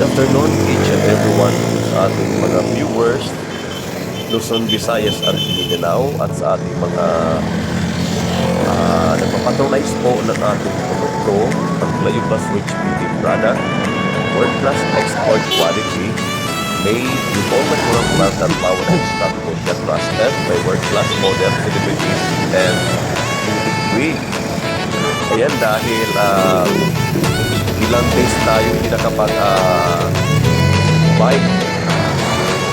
afternoon, each and everyone sa ating mga viewers, Luzon, Visayas at Mindanao, at sa ating mga nagpapatronize po ng ating produkto, ang Clayo Plus Rich Beauty Product, World Class Export Quality, made with all natural plant and power extract with the trusted by World Class Modern Celebrities and Beauty Queen. Ayan, dahil ilang days tayo hindi nakapag-bike,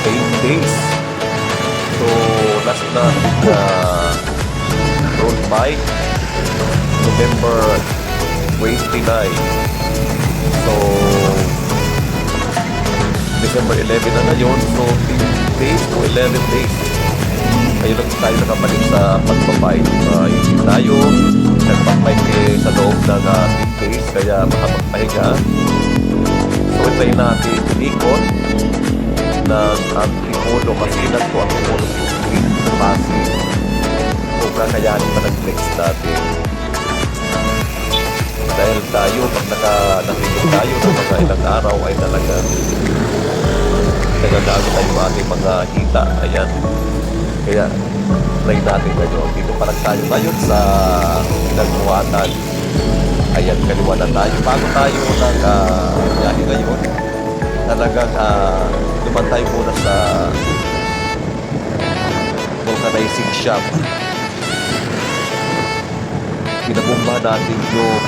8 days. So, last na road bike, November 29. So, December 11 na ngayon. So, 10 days to 11 days. Ayun lang tayo nakabalik sa pagbabike. Hindi tayo nagpapike sa loob ng 10 days, kaya makapagpahinga. So, itayin natin inikot ng Antipolo kasi lang po Antipolo Street sa Pasig. So, kakayanin pa ng flex natin. Dahil tayo, pag nakahigit tayo ng mga ilang araw ay talaga nagagamit tayo ating mga hita. Ayan. Kaya, try natin ngayon. Dito pa lang tayo ngayon sa pinagbuhatan. Ayan, kaliwa na tayo. Bago tayo nag-biyahe ngayon, talagang duman tayo muna sa vulcanizing shop. Pinabumba natin yung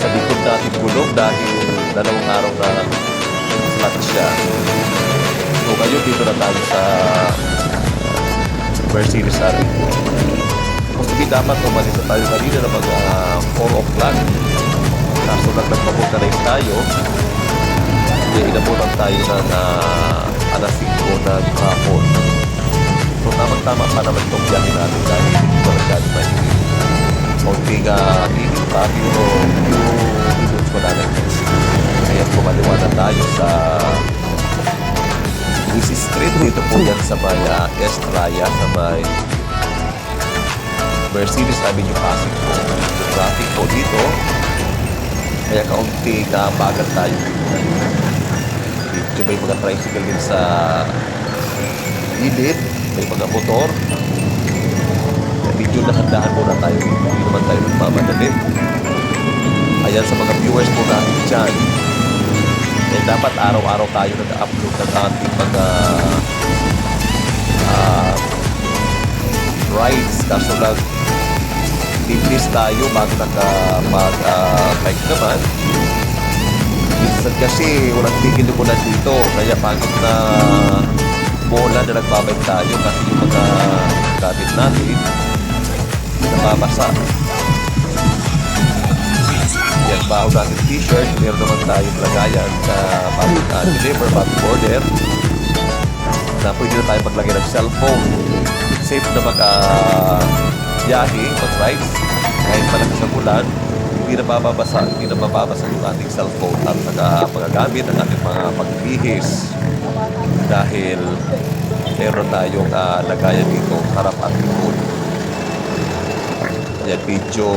sa likod natin gulong dahil 2 araw na flat siya. So ngayon dito na tayo sa Mercedes Arrow. Kasi dapat umalis na tayo kanina na mga 4 o'clock. Kaso lang nagpapulkanize tayo. Kaya inabutan tayo ng alas 5 ng hapon. So tamang-tama pa naman itong biyahe natin dahil hindi ko masyado mainit. Kunting init pa, pero yung minutos ko na nag-exit. Kaya kumaliwa na tayo sa Easy Street. Dito po yan sa may Estrella, sa may Mercedes Avenue Pasig po. Yung traffic po dito. Kaya kaunting bagal tayo dito. Dito may mga tricycle din sa gilid. May mga motor. Medyo dahan-dahan muna tayo dito. Hindi naman tayo magmamadali. Ayan sa mga viewers po natin dyan. Eh, dapat araw-araw tayo nag-upload ng ating mga rides. Kaso lang, linis tayo bago nakapag-bike naman. Minsan kasi walang tigil mo na dito. Kaya pagod na bola na nagbabike tayo kasi yung mga gamit natin nababasa. Yan, baho natin t-shirt. Meron naman tayong lagayan sa deliver, body border na pwede na tayo maglagay ng cellphone. Safe na mag-biyahe, mag-rides kahit malaki sa bulan. Hindi na mababasa yung ating cellphone at magagamit ang ating mga pagbihis dahil meron tayong lagayan dito harap at likod. Yan, medyo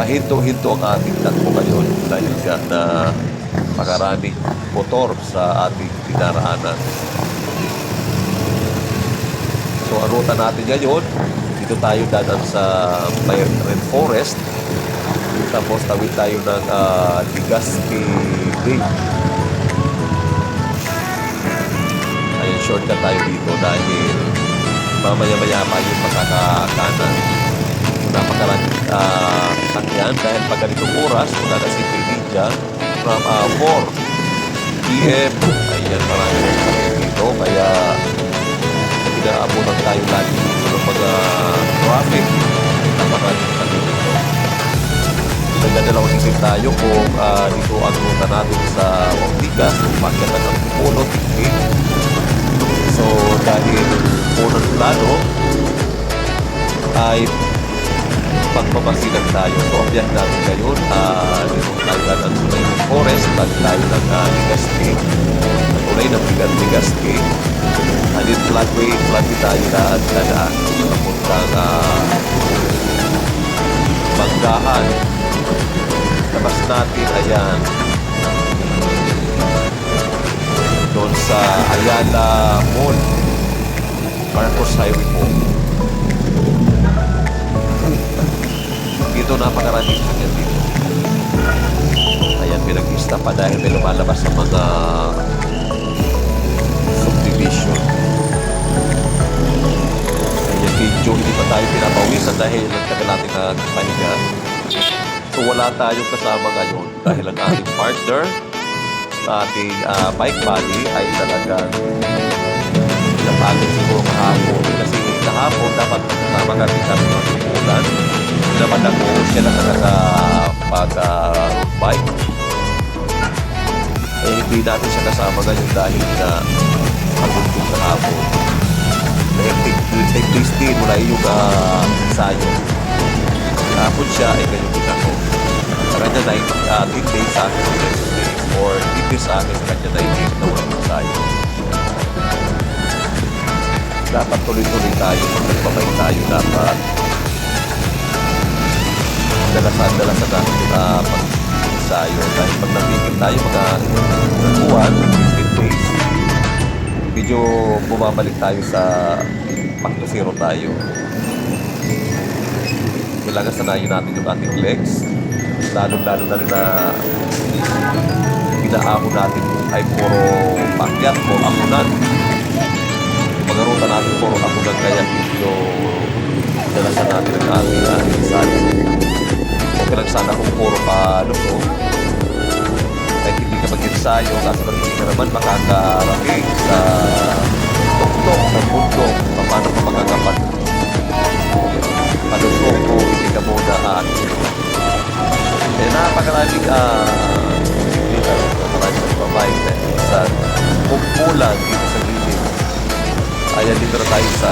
mahinto-hinto ang ating takbo ngayon dahil na makaraming motor sa ating dinaraanan. So, ang ruta natin ngayon, dito tayo dadaan sa Red Forest. Tapos tawid tayo ng Legazpi Bay. Ayan, shortcut tayo dito dahil mamaya-maya pa yung makakakanan. Napakaraming sakyan dahil pag ganitong oras, mula na si Media from 4 p.m. Ayan, maraming sakyan dito. Kaya pinaabutan tayo lagi dito ng mga traffic. Napakaraming sakyan dito. Nagdadalawang isip tayo kung dito ang ruta natin sa Ortigas, pagkatan ng Puno, Tiktik. So, dahil unang plano ay pagpapasilag tayo. So, ang biyahe natin ngayon, dito tayo dadaan sa Red Forest, tayo ng Legazpi, tulay ng Legazpi. Halin flatway tayo na dadaan. Papuntang Banggahan, labas natin, ayan, doon sa Ayala Mall, Marcos Highway po. Dito napakaraming kanya dito. Ayan, pinag-ista pa dahil may lumalabas sa mga subdivision. Ayan, medyo hindi pa tayo pinapawisan dahil nagtagal natin nagpahinga. So wala tayong kasama ngayon dahil ang ating partner sa ating bike buddy ay talagang napagod siguro kahapon. Kasi kahapon dapat kasama kami ng tumulan. Naman ako, siya lang nakakapag-bike. Eh, hindi natin siya kasama ngayon dahil na pagpuntung kahapon. Nag-tasting mo na yung ensayo. Kahapon siya, ay ganyan din ako. Sa kanya na 10 days sa akin, 10 days, or 10 days sa akin, sa kanya na 8 na walang ensayo. Dapat tuloy-tuloy tayo, magpapabay tayo, dapat dalasan natin pag-ensayo. Dahil pag natigil tayo mga buwan, 15 days, medyo bumabalik tayo sa back to zero tayo. Kailangan sanayin natin yung ating legs, lalo-lalo na rin na pinaahon natin ay puro pakyat o akunan. Mga ruta natin puro akunan, kaya medyo dalasan natin ang ating ensayo. Okay lang sana kung puro pa lusog. Kahit hindi ka mag-ensayo, kaso lang hindi ka naman makakarating sa tuktok ng bundok. Paano ka magkakapat? Palusog o hindi ka muna eh, napakaraming napakaraming nagbabayad sa kumpulan dito sa gilid. Ayan, dito na tayo sa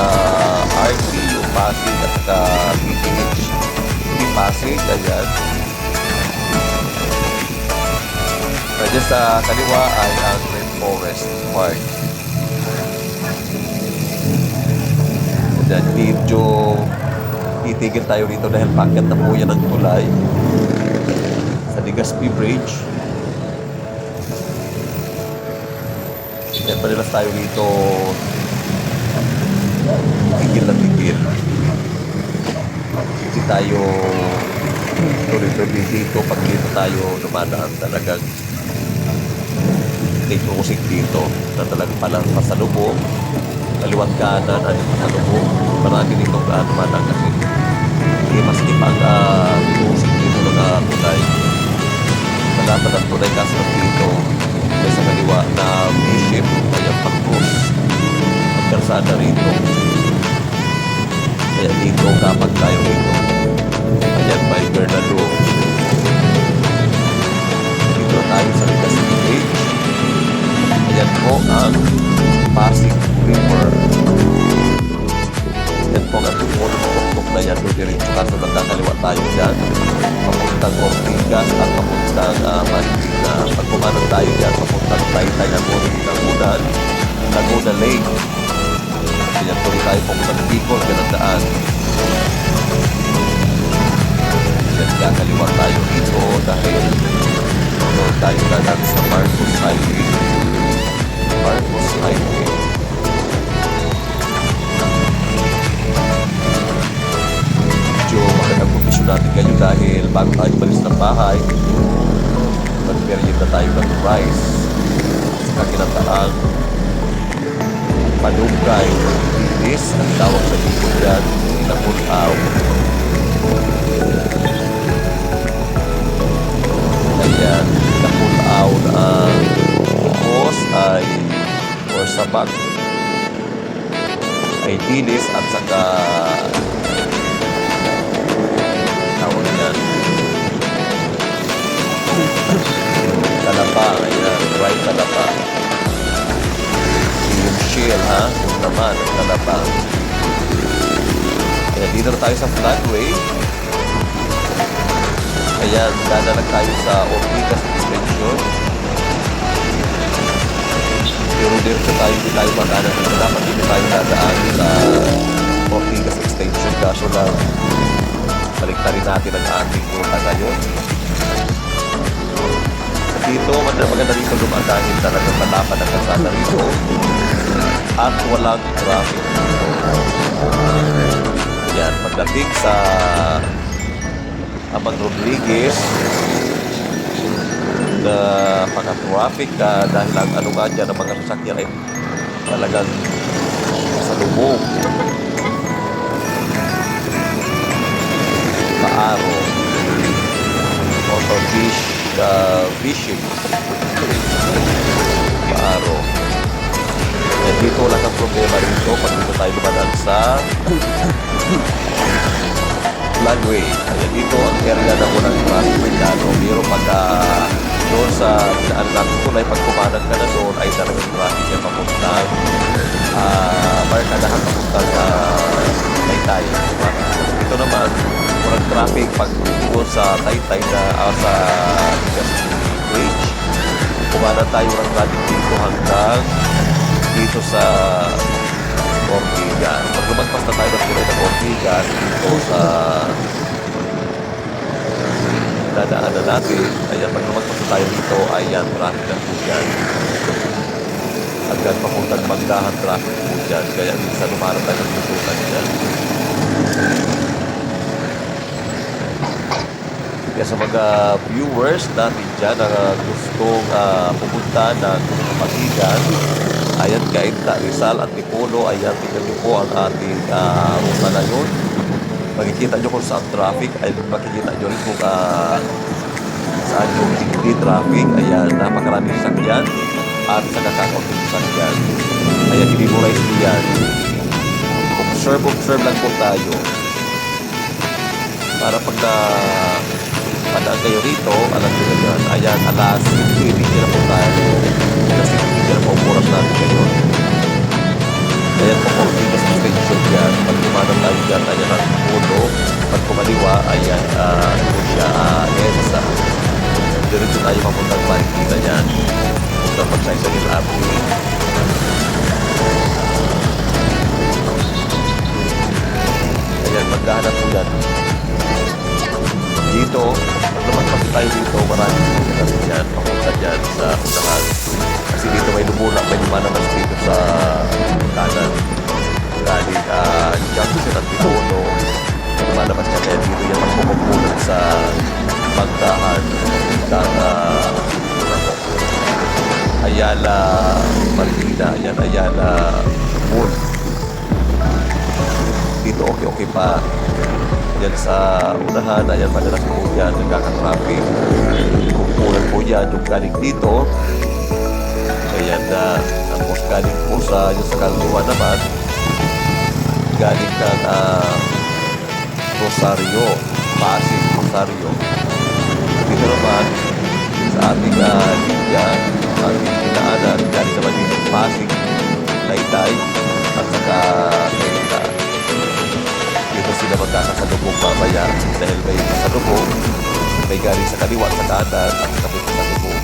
RT, yung Pasig at PTH. Hindi Pasig, ayan. Diyan sa kaliwa ay ang Green Forest Park. Diyan, medyo titigil tayo dito dahil packet na po yan ang tulay sa Legazpi Bridge. Yan, panilas tayo dito, tigil na tigil. Hindi tayo tuloy-tuloy dito. Pag dito tayo dumadaan, talagang take music dito na talagang palang pasalubong, kaliwat kanan at pasalubong. Marami dito dumadaan kasi hindi maski pag music dito na tulay. Malapan ang tulay kasi dito may sa kaliwa na bishop kaya pag-cross ang kalsada rito. Kaya dito kapag tayo dito, ayan, by Bernardo, dito tayo sa Legazpi Bridge. Ayan po ang Pasig River. Ayan po ang tuktok na yan, diretso kaso nagkakaliwa tayo dyan, papuntang Ortigas at papuntang Marikina. Pag pumanong tayo dyan, papuntang Taytay at Laguna Lake. Ayan, tuloy tayo papuntang Bicol, ganang daan. Ayan, kakaliwa tayo dito dahil tayo na sa Marcos Highway. Marcos Highway. Medyo magandang kondisyon natin ngayon dahil bago tayo balis ng bahay, mag-period na tayo ng rice sa kakinataang Malunggay. This ang tawag sa dito dyan, Inapulaw. Ayan, Inapulaw na bukos ay or sabak ay dilis at saka tawag yan talapa. Ayan, dry talapa. Yung shell, ha? Yung naman, ang talapa. Ayan, dito na tayo sa flatway. Ayan, dadalag tayo sa Ortigas Extension. Pero dito tayo, hindi tayo makanan dito. Dapat dito tayo dadaan sa Ortigas Extension. Kaso lang, baliktarin natin ang ating ruta ngayon. dito, maganda dito dumadahil talagang malapad ang kalsada rito at walang traffic dito. Yan, pagdating sa Amang Rodriguez na pagka-traffic ka dahil ang ano nga dyan ng mga sasakyan ay talagang sa lubog. Paaro Motor Beach Fishing Paaro. Yan, dito wala kang problema dito pag dito tayo dumadaan sa Flagway. Ayan, dito ang area na unang traffic Maynano. Pero pagka doon sa daan natin tulay, pag kumanag ka na doon ay talagang traffic yan papuntang barkadahan papuntang Taytay. Ito naman walang traffic pag doon sa Taytay na sa Bridge. Kumanag tayo ng traffic dito hanggang dito sa Ortigas. Pag lumagpas na tayo ng tulay ng Ortigas dito sa dadaanan natin, ayan, pag lumagpas na tayo dito, ayan, traffic na po dyan. Hanggang papuntang Magdahan, traffic po dyan. Kaya minsan lumarap tayo ng lututan dyan. Kaya sa mga viewers natin dyan na gustong pupunta ng Pasigan, ayan, Cainta, Rizal at Tipolo, ayan, tingnan niyo po ang ating ruta na yun. Makikita nyo kung saan traffic, ay makikita nyo rin kung saan yung hindi traffic. Ayan, napakaraming sasakyan at sa kakakaunting sasakyan. Ayan, hindi mo rice yan. Observe lang po tayo. Para pag padaan kayo rito, alam nyo na yan. Ayan, alas 5, hindi na po tayo. Alas 5, hindi na po ang oras natin ngayon. Ayan po po, dito sa station dyan. Pag kumanang tayo dyan, ayan ang puno. Pag kumaliwa, ayan, ito siya, EDSA. Diretso tayo mapuntang Marikita dyan. Puntang Pagsaysayil Avenue. Ayan, magdahanap po yan. Dito, pag lumagpas tayo dito, maraming kasi dyan, papunta dyan sa unahan. Kasi dito may lumulak, may lumanabas dito sa kanan. Galing junction at Tipolo. Lumanabas niya kaya dito yan magpupunan sa Magdahan. Ayala Marikina. Ayan, Ayala Mall. Dito okay pa. Yan sa unahan, ayan, madalas po yan, nagkaka-traffic. Kumpulan po yan, yung galing dito. Ayan na, tapos galing po sa, yung sa kaliwa naman, galing ng Rosario, Pasig, Rosario. Dito naman, sa ating linya, ating pinaanan, galing naman dito Pasig, Taytay, at saka Cainta. Dito sila magkakasalubong mamaya dahil may kasalubong, may galing sa kaliwa, sa kanan, at sa kapit sa salubong.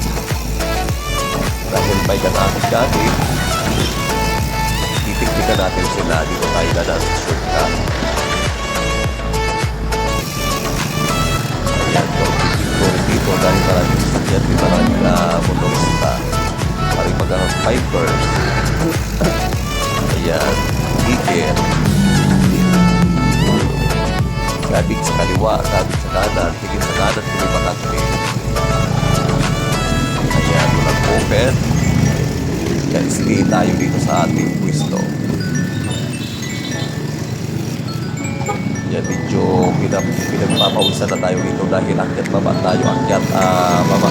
Dahil may ganamit galing, titiktikan natin sila. Dito tayo na sa shortcut. Ayan, dito dahil maraming sasakyan, di maraming motorista, maraming mag-bikers. Ayan, ticket. Gabig sa kaliwa, gabig sa kanan, tigil sa kanan, tigil makakit. Ayan, walang open. Yan, stay tayo dito sa ating pwesto. Yan, medyo pinagpapawisan na tayo dito dahil akyat baba tayo, akyat baba.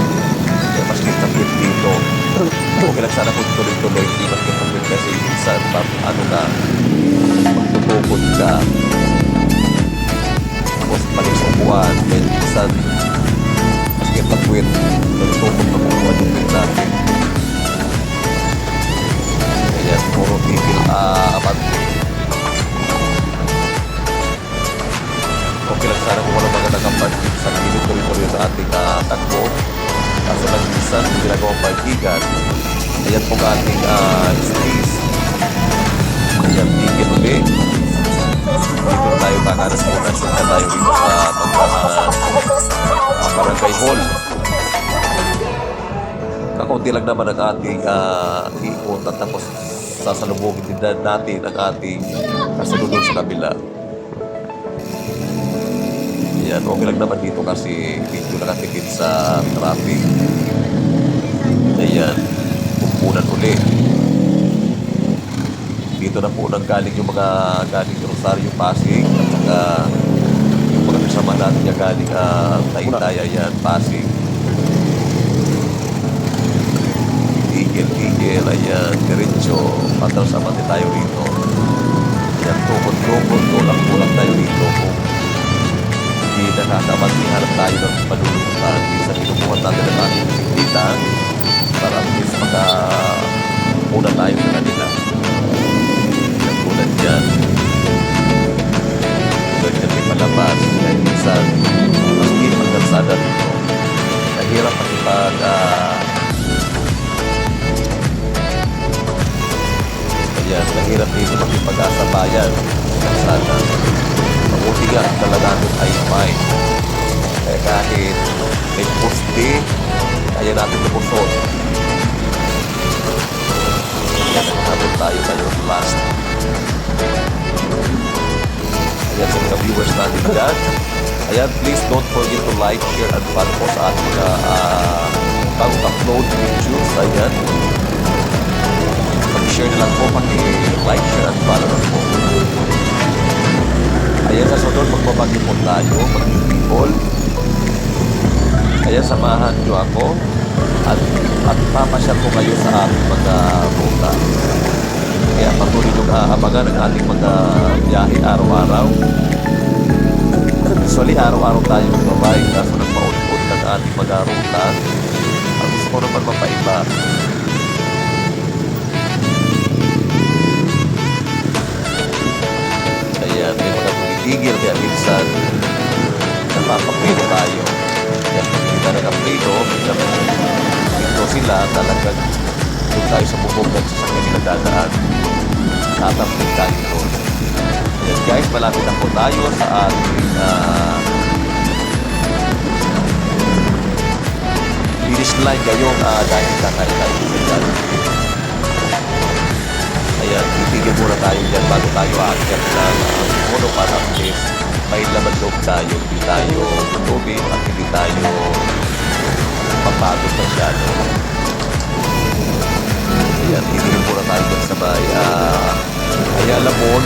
Yan, mas kitapit dito. Okay lang sana kung tuloy-tuloy, hindi mas kitapit kasi minsan, ano na, magtutupod ka. Tapos balik sa upuan, then minsan masakit na puwit, nagtutupod na upuan yung puwit natin. Ayan, puro tigil abante. Okay lang sana kung wala mga nakaparking sa tuloy-tuloy sa ating takbo. Kaso lang minsan, yung ginagawang parkingan. Ayan po ating space. Ayan, tigil ulit. Dito tayo kakaras muna siya tayo dito sa Barangay Hall. Kakaunti lang naman ang ating ikot at tapos sasalubungin din natin ang ating kasunod sa kabila. Ayan, okay lang naman dito kasi dito nakatikit sa traffic. Ayan, pumpunan uli. Dito na po nanggaling yung mga galing Rosario, Pasig at saka yung mga kasama natin yung galing Taytay, ayan, Pasig. Tigil, ayan, diretso, patral-sama din tayo rito. Ayan, tukod-tukod, tulak-tulak tayo rito kung hindi nakakamantihanap tayo ng malulutan. Minsan pinupuhan natin ang ating bisikleta para at least muna tayo sa kanila. Tulad yan. Tulad yan may palabas. Kaya minsan, maski pagkansada dito, nahirap makipag nahirap dito makipag-asabayan sa kalsada. Mabuti nga talaga ay fine. Kaya kahit may poste, kaya natin lumusot. Kaya nakakabot tayo ngayon last. Ayan sa mga viewers natin dyan. Ayan, please don't forget to like, share, and follow po sa ating mga bagong upload videos. Ayan. Pag-share na lang po, pag-like, share, and follow na po. Ayan, sa sunod, magbabagi po tayo, mag-people. Ayan, samahan nyo ako at papasyal ko kayo sa ating mga ruta. Kaya patuloy nyo aabangan ang ating mga biyahe araw-araw. Usually, araw-araw tayo magbabay kaso nagpaulit-ulit ng ating mga ruta. Ang gusto ko naman mapaiba. Ayan, may mga tumitigil kaya minsan napapaprito tayo. Kaya pag hindi na nakaprito, dito sila talagang doon tayo sa bubog ng sasakyan nila dadaan. Tatapin tayo doon. Ayan guys, malapit na po tayo sa ating finish line ngayong dahil kakain tayo sa dyan. Ayan, titigil muna tayo dyan bago tayo aakyat ng puno para at least may laman loob tayo. Hindi tayo tutubin at hindi tayo papagod masyado. Ayan, titigil muna tayo dyan sa may Ayala Mall,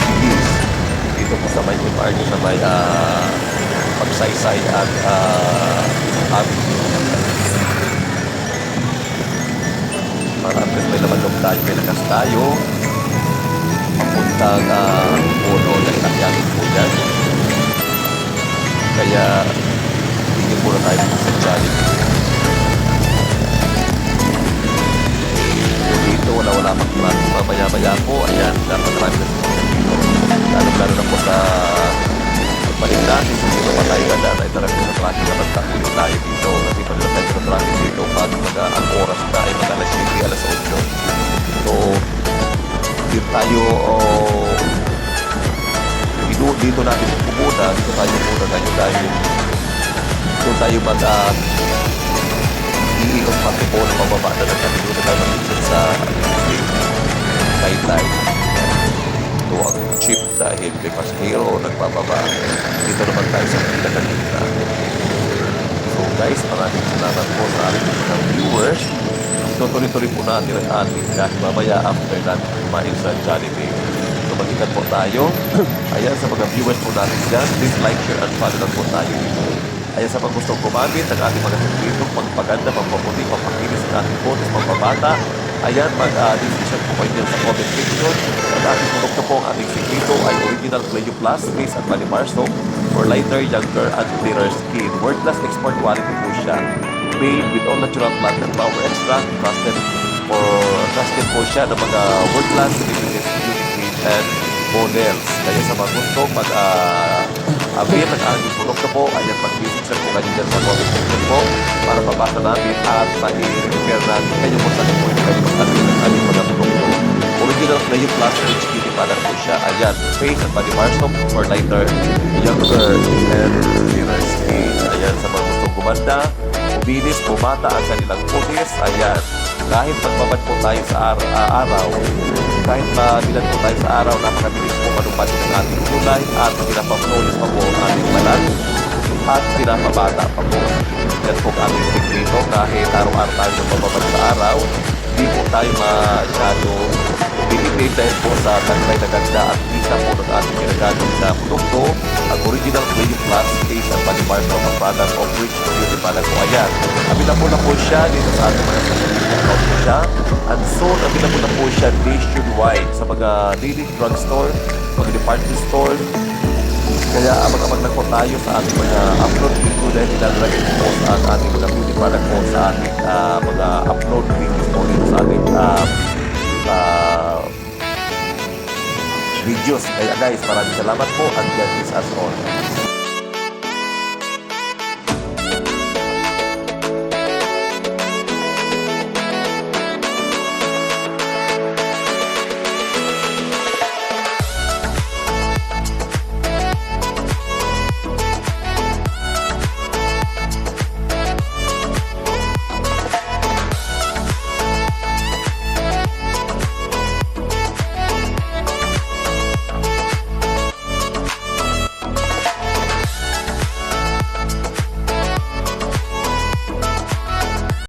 Bigis. Dito po sa may MRT, sa may pagsaysay at para at least may laman loob tayo, may lakas tayo papuntang puno na inakyanin po dyan. Kaya tingin muna tayo sa Jollibee. Dito wala pang traffic, mamaya-maya po, ayan, dapat traffic na dito. Lalo na po sa pagbalik natin, kung sino pa tayo gandaan ay talagang sa traffic na magtakulo tayo dito. Kasi pag tayo sa traffic dito, pag ang oras na ay mag-alas 7, alas 8. So, dito tayo, dito natin pumunta, dito tayo muna tayo dahil doon tayo iikot pati po na pababa na natin dito tayo mag-isip sa Taytay. Ito ang cheap dahil may pasahero nagpababa. Dito naman tayo sa pinakagita. So guys, maraming salamat po sa ating mga viewers. Tuloy-tuloy po natin ang ating kahit mamaya after natin kumain sa Jollibee. So mag-ikat po tayo. Ayan sa mga viewers po natin dyan, please like, share, and follow na po tayo dito. Ayan sa mga gustong kumamit ang ating mga sekreto, magpaganda, magpaputi, magpakinis ang ating photos, magpabata. Ayan, mag-decision po kayo sa comment section. Ang ating produkto po, ang ating sekreto ay original Cleo Plus, Face at Malimar Soap for lighter, younger, and clearer skin. World class export quality po siya. Made with all natural plant and power extract, trusted po siya ng mga world class celebrities, beauty and models. Kaya sa mga gusto, avail ng ating produkto po, ayan, mag-visit po kayo dyan sa comment section po para mabasa namin at ma-repair natin kayo kung saan po kayo mag-avail ng ating mga produkto. Original Cleo Plus Rich Beauty Product po siya. Ayan, Face at Malimar Soap for lighter, younger, and clearer skin. Ayan, sa mga gustong gumanda, mabilis bumata ang kanilang kutis. Ayan, kahit magbabad po tayo sa araw, kahit mabilan po tayo sa araw, napakabilis po manupad ng ating kulay at pinapapanolis pa po ang ating balat at pinapabata pa po. Yan po ang ating sekreto. Kahit araw-araw tayo nagbabad sa araw, hindi po tayo masyado binibig dahil po sa taglay na ganda at kita po ng ating ginagamit sa produkto ang original Clean Plus Case and Body Bar from a product of Rich Beauty Product po. Ayan, available na po siya dito sa ating mga social account po siya, and soon available na po siya nationwide sa mga daily drugstore, mga department store. Kaya abang-abang na po tayo sa ating mga upload video dahil ilalagay po sa ating mga beauty product po sa ating mga upload videos po dito sa ating videos. Kaya guys, maraming salamat po and God bless us all.